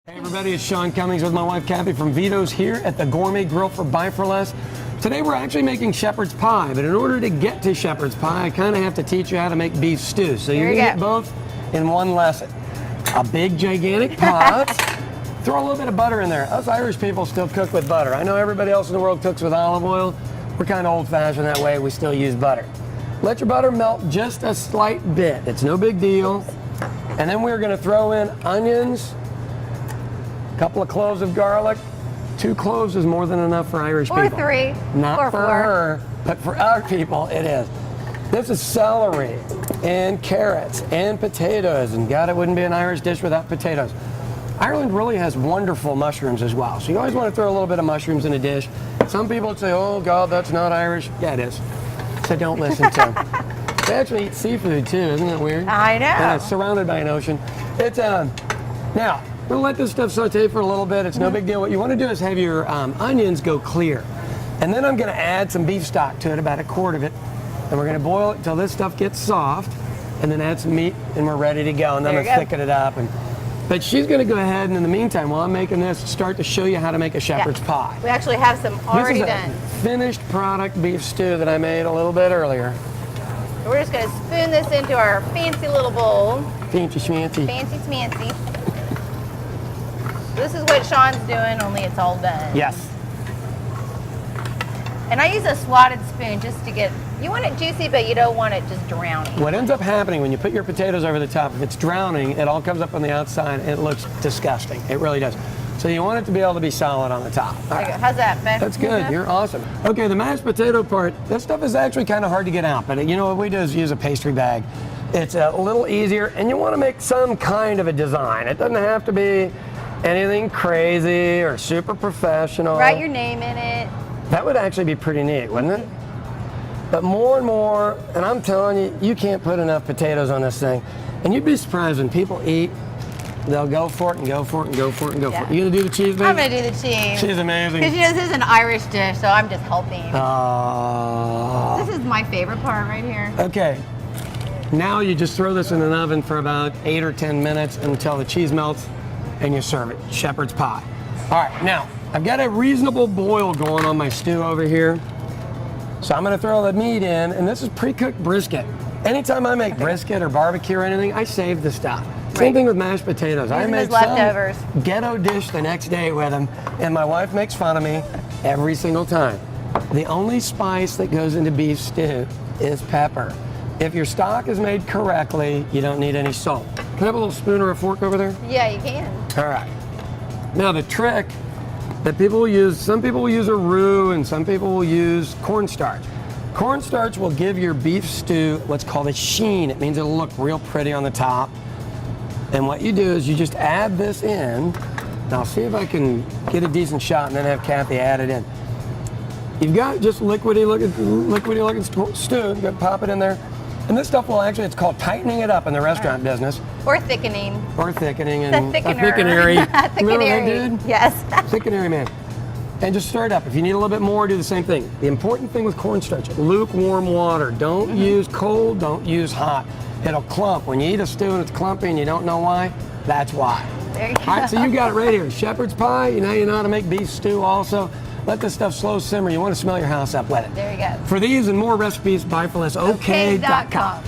Hey everybody, it's Sean Cummings with my wife Cathy from Vito's here at the Gourmet Grill for Buy for Less. Today we're actually making shepherd's pie, but in order to get to shepherd's pie, I kind of have to teach you how to make beef stew. So you can get both in one lesson. A big gigantic pot, throw a little bit of butter in there. Us Irish people still cook with butter. I know everybody else in the world cooks with olive oil. We're kind of old-fashioned that way. We still use butter. Let your butter melt just a slight bit. It's no big deal. And then we're going to throw in onions, a couple of cloves of garlic. 2 cloves is more than enough for Irish people. Or 3. Not or for 4. her, but for our people it is. This is celery and carrots and potatoes, and God, it wouldn't be an Irish dish without potatoes. Ireland really has wonderful mushrooms as well, so you always want to throw a little bit of mushrooms in a dish. Some people would say, oh God, that's not Irish. Yeah, it is. So don't listen to them. They actually eat seafood too, isn't that weird? I know. Yeah, it's surrounded by an ocean. It's now, we'll let this stuff saute for a little bit. It's no big deal. What you want to do is have your onions go clear. And then I'm going to add some beef stock to it, about a quart of it. And we're going to boil it until this stuff gets soft. And then add some meat, and we're ready to go. And then I'm going to thicken it up. But she's going to go ahead, and in the meantime, while I'm making this, start to show you how to make a shepherd's pie. We actually have some already done. This is a finished product beef stew that I made a little bit earlier. We're just going to spoon this into our fancy little bowl. Fancy schmancy. Fancy schmancy. This is what Sean's doing, only it's all done. Yes. And I use a slotted spoon just to get, you want it juicy, but you don't want it just drowning. What ends up happening when you put your potatoes over the top, if it's drowning, it all comes up on the outside and it looks disgusting. It really does. So you want it to be able to be solid on the top. There you go. How's that, Ben? That's good. You're awesome. Okay, the mashed potato part, that stuff is actually kind of hard to get out, but you know what we do is use a pastry bag. It's a little easier, and you want to make some kind of a design. It doesn't have to be anything crazy or super professional. Write your name in it. That would actually be pretty neat, wouldn't it? But more and more, and I'm telling you, you can't put enough potatoes on this thing. And you'd be surprised when people eat, they'll go for it and go for it and go for it and go for it. You gonna do the cheese, baby? I'm gonna do the cheese. She's amazing. Because this is an Irish dish, so I'm just helping. This is my favorite part right here. Okay. Now you just throw this in an oven for about 8 or 10 minutes until the cheese melts, and you serve it. Shepherd's pie. All right, now, I've got a reasonable boil going on my stew over here. So I'm gonna throw the meat in, and this is pre-cooked brisket. Anytime I make brisket or barbecue or anything, I save the stuff. Same thing with mashed potatoes. I make leftovers. some ghetto dish the next day with them, and my wife makes fun of me every single time. The only spice that goes into beef stew is pepper. If your stock is made correctly, you don't need any salt. Can I have a little spoon or a fork over there? Yeah, you can. All right. Now the trick that people will use, some people will use a roux and some people will use cornstarch. Cornstarch will give your beef stew what's called a sheen. It means it'll look real pretty on the top. And what you do is you just add this in. Now I'll see if I can get a decent shot and then have Cathy add it in. You've got just liquidy looking stew. You got to pop it in there. And this stuff will actually, it's called tightening it up in the restaurant business. Or thickening. Or thickening. And A thickenary. Remember that dude? Yes. Thickenary man. And just stir it up. If you need a little bit more, do the same thing. The important thing with cornstarch, lukewarm water. Don't use cold, don't use hot. It'll clump. When you eat a stew and it's clumpy and you don't know why, that's why. There you go. All right, so you got it right here. Shepherd's pie, you know how to make beef stew also. Let this stuff slow simmer. You want to smell your house up with it. There you go. For these and more recipes, buy for less OK.com.